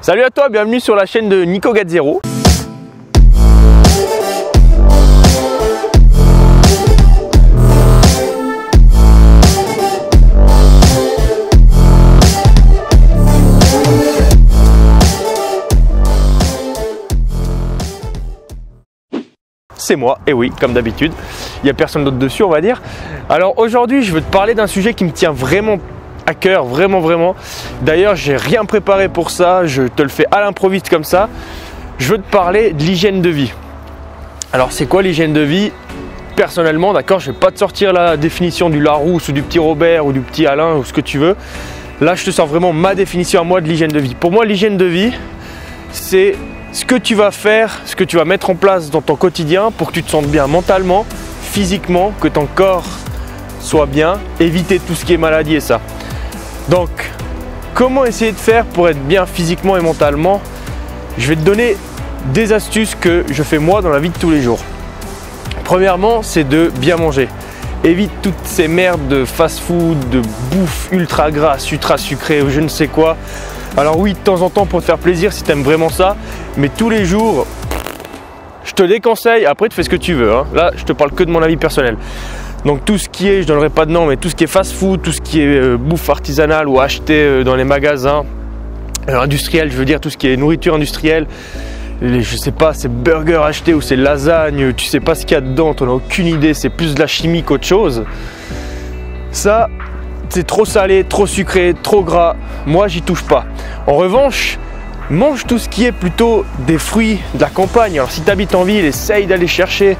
Salut à toi, bienvenue sur la chaîne de Nico Gazzero. C'est moi, et oui, comme d'habitude, il n'y a personne d'autre dessus, on va dire. Alors aujourd'hui, je veux te parler d'un sujet qui me tient vraiment à cœur, vraiment. D'ailleurs, j'ai rien préparé pour ça, je te le fais à l'improviste comme ça. Je veux te parler de l'hygiène de vie. Alors, c'est quoi l'hygiène de vie? Personnellement, d'accord, je ne vais pas te sortir la définition du Larousse ou du petit Robert ou du petit Alain ou ce que tu veux. Là, je te sors vraiment ma définition à moi de l'hygiène de vie. Pour moi, l'hygiène de vie, c'est ce que tu vas faire, ce que tu vas mettre en place dans ton quotidien pour que tu te sentes bien mentalement, physiquement, que ton corps soit bien, éviter tout ce qui est maladie et ça. Donc, comment essayer de faire pour être bien physiquement et mentalement? Je vais te donner des astuces que je fais moi dans la vie de tous les jours. Premièrement, c'est de bien manger. Évite toutes ces merdes de fast-food, de bouffe ultra grasse, ultra sucrée ou je ne sais quoi. Alors oui, de temps en temps pour te faire plaisir si tu aimes vraiment ça, mais tous les jours, je te déconseille. Après, tu fais ce que tu veux, hein. Là, je te parle que de mon avis personnel. Donc tout ce qui est, je donnerai pas de nom, mais tout ce qui est fast-food, tout ce qui est bouffe artisanale ou acheté dans les magasins industriels, je veux dire tout ce qui est nourriture industrielle, je sais pas, c'est burgers achetés ou c'est lasagne, tu sais pas ce qu'il y a dedans, tu n'as aucune idée, c'est plus de la chimie qu'autre chose. Ça, c'est trop salé, trop sucré, trop gras, moi j'y touche pas. En revanche, mange tout ce qui est plutôt des fruits de la campagne. Alors si tu habites en ville, essaye d'aller chercher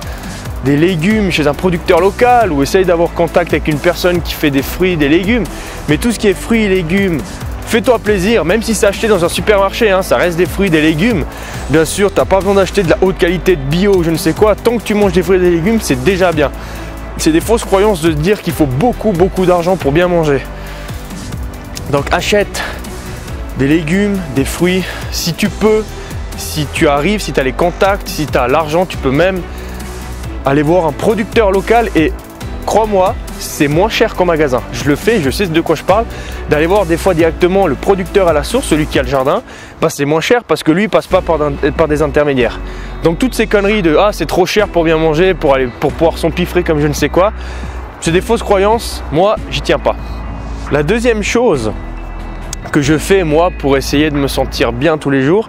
des légumes chez un producteur local ou essaye d'avoir contact avec une personne qui fait des fruits, des légumes. Mais tout ce qui est fruits et légumes, fais-toi plaisir, même si c'est acheté dans un supermarché, hein, ça reste des fruits et des légumes. Bien sûr, tu n'as pas besoin d'acheter de la haute qualité de bio, je ne sais quoi. Tant que tu manges des fruits et des légumes, c'est déjà bien. C'est des fausses croyances de se dire qu'il faut beaucoup d'argent pour bien manger. Donc achète des légumes, des fruits, si tu peux, si tu arrives, si tu as les contacts, si tu as l'argent, tu peux même aller voir un producteur local et crois-moi, c'est moins cher qu'en magasin. Je le fais, je sais de quoi je parle. D'aller voir des fois directement le producteur à la source, celui qui a le jardin, bah c'est moins cher parce que lui il passe pas par des intermédiaires. Donc toutes ces conneries de ah c'est trop cher pour bien manger, pour pouvoir s'empiffrer comme je ne sais quoi, c'est des fausses croyances. Moi, j'y tiens pas. La deuxième chose que je fais moi pour essayer de me sentir bien tous les jours,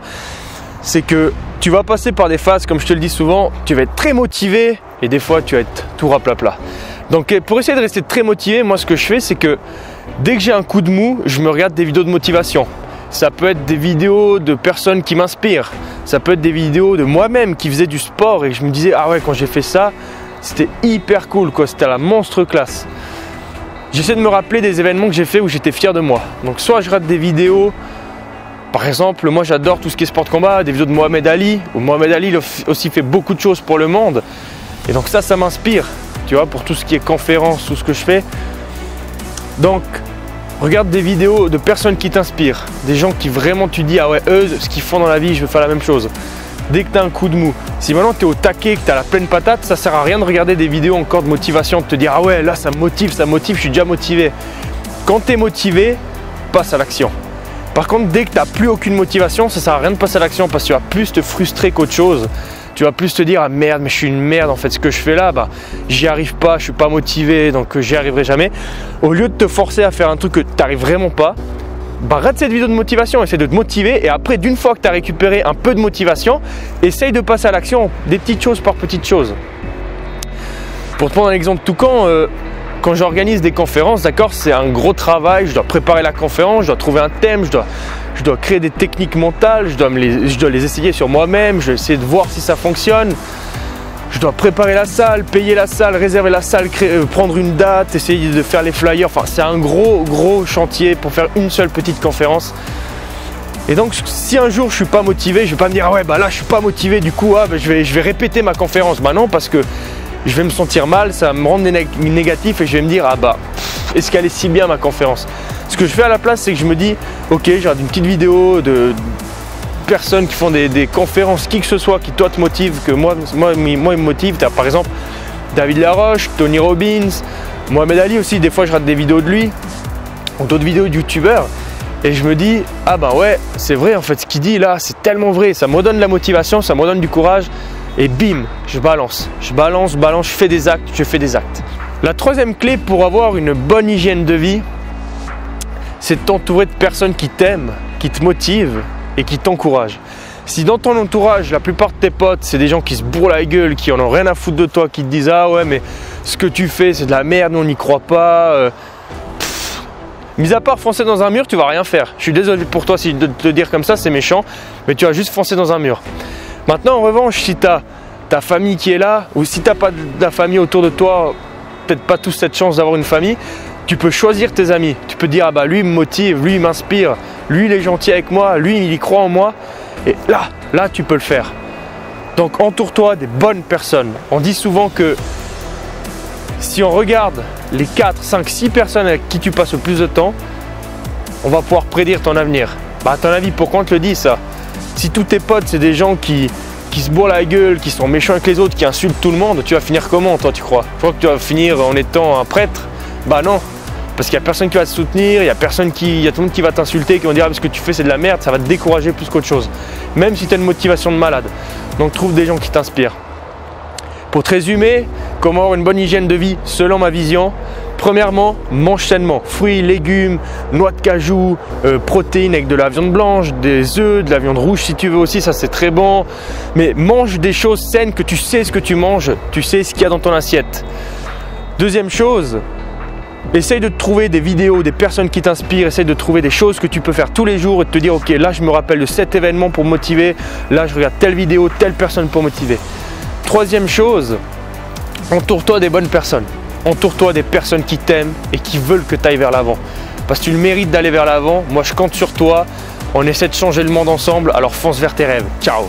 c'est que tu vas passer par des phases, comme je te le dis souvent, tu vas être très motivé et des fois tu vas être tout raplapla. Donc pour essayer de rester très motivé, moi ce que je fais c'est que dès que j'ai un coup de mou, je me regarde des vidéos de motivation. Ça peut être des vidéos de personnes qui m'inspirent, ça peut être des vidéos de moi-même qui faisais du sport et je me disais ah ouais quand j'ai fait ça, c'était hyper cool quoi, c'était à la monstre classe. J'essaie de me rappeler des événements que j'ai fait où j'étais fier de moi. Donc soit je rate des vidéos. Par exemple, moi j'adore tout ce qui est sport de combat, des vidéos de Mohamed Ali, où Mohamed Ali il aussi fait beaucoup de choses pour le monde. Et donc ça m'inspire, tu vois, pour tout ce qui est conférence, tout ce que je fais. Donc, regarde des vidéos de personnes qui t'inspirent, des gens qui vraiment tu dis, ah ouais, eux, ce qu'ils font dans la vie, je veux faire la même chose. Dès que tu as un coup de mou, si maintenant tu es au taquet, que tu as la pleine patate, ça sert à rien de regarder des vidéos encore de motivation, de te dire, ah ouais, là ça me motive, je suis déjà motivé. Quand tu es motivé, passe à l'action. Par contre, dès que tu n'as plus aucune motivation, ça ne sert à rien de passer à l'action parce que tu vas plus te frustrer qu'autre chose. Tu vas plus te dire ah merde, mais je suis une merde en fait, ce que je fais là, bah j'y arrive pas, je suis pas motivé, donc j'y arriverai jamais. Au lieu de te forcer à faire un truc que tu n'arrives vraiment pas, bah rate cette vidéo de motivation, essaie de te motiver et après d'une fois que tu as récupéré un peu de motivation, essaye de passer à l'action, des petites choses par petites choses. Pour te prendre un exemple tout quand j'organise des conférences, d'accord, c'est un gros travail, je dois préparer la conférence, je dois trouver un thème, je dois créer des techniques mentales, je dois les essayer sur moi-même, je dois essayer de voir si ça fonctionne. Je dois préparer la salle, payer la salle, réserver la salle, prendre une date, essayer de faire les flyers. Enfin, c'est un gros chantier pour faire une seule petite conférence. Et donc, si un jour je suis pas motivé, je vais pas me dire ah ouais bah là je suis pas motivé, du coup ah, bah, je vais répéter ma conférence. Bah non, parce que je vais me sentir mal, ça va me rendre négatif et je vais me dire ah bah est-ce qu'elle est si bien ma conférence? Ce que je fais à la place, c'est que je me dis ok, je regarde une petite vidéo de personnes qui font des conférences, qui que ce soit, qui toi te motive, que moi il me motive. Tu as par exemple David Laroche, Tony Robbins, Mohamed Ali aussi, des fois je rate des vidéos de lui ou d'autres vidéos de youtubeurs Et je me dis, ah ben ouais, c'est vrai en fait, ce qu'il dit là, c'est tellement vrai. Ça me redonne de la motivation, ça me redonne du courage. Et bim, je balance, je fais des actes. La troisième clé pour avoir une bonne hygiène de vie, c'est de t'entourer de personnes qui t'aiment, qui te motivent et qui t'encouragent. Si dans ton entourage, la plupart de tes potes, c'est des gens qui se bourrent la gueule, qui en ont rien à foutre de toi, qui te disent « Ah ouais, mais ce que tu fais, c'est de la merde, on n'y croit pas. » Mis à part foncer dans un mur, tu vas rien faire. Je suis désolé pour toi de te le dire comme ça, c'est méchant, mais tu vas juste foncer dans un mur. Maintenant, en revanche, si tu as ta famille qui est là, ou si tu n'as pas de la famille autour de toi, peut-être pas tous cette chance d'avoir une famille, tu peux choisir tes amis. Tu peux dire, ah bah lui il me motive, lui il m'inspire, lui il est gentil avec moi, lui il y croit en moi. Et là tu peux le faire. Donc entoure-toi des bonnes personnes. On dit souvent que si on regarde les 4, 5, 6 personnes avec qui tu passes le plus de temps, on va pouvoir prédire ton avenir. Bah à ton avis, pourquoi on te le dit ça? Si tous tes potes c'est des gens qui se bourrent la gueule, qui sont méchants avec les autres, qui insultent tout le monde, tu vas finir comment toi tu crois? Tu crois que tu vas finir en étant un prêtre? Bah non, parce qu'il n'y a personne qui va te soutenir, il y a tout le monde qui va t'insulter, qui va dire ah, ce que tu fais c'est de la merde, ça va te décourager plus qu'autre chose. Même si tu as une motivation de malade. Donc trouve des gens qui t'inspirent. Pour te résumer, comment avoir une bonne hygiène de vie selon ma vision? Premièrement, mange sainement, fruits, légumes, noix de cajou, protéines avec de la viande blanche, des œufs, de la viande rouge si tu veux aussi, ça c'est très bon. Mais mange des choses saines, que tu sais ce que tu manges, tu sais ce qu'il y a dans ton assiette. Deuxième chose, essaye de trouver des vidéos, des personnes qui t'inspirent, essaye de trouver des choses que tu peux faire tous les jours et de te dire ok, là je me rappelle de cet événement pour me motiver, là je regarde telle vidéo, telle personne pour motiver. Troisième chose, entoure-toi des bonnes personnes. Entoure-toi des personnes qui t'aiment et qui veulent que tu ailles vers l'avant. Parce que tu le mérites d'aller vers l'avant. Moi, je compte sur toi. On essaie de changer le monde ensemble. Alors fonce vers tes rêves. Ciao!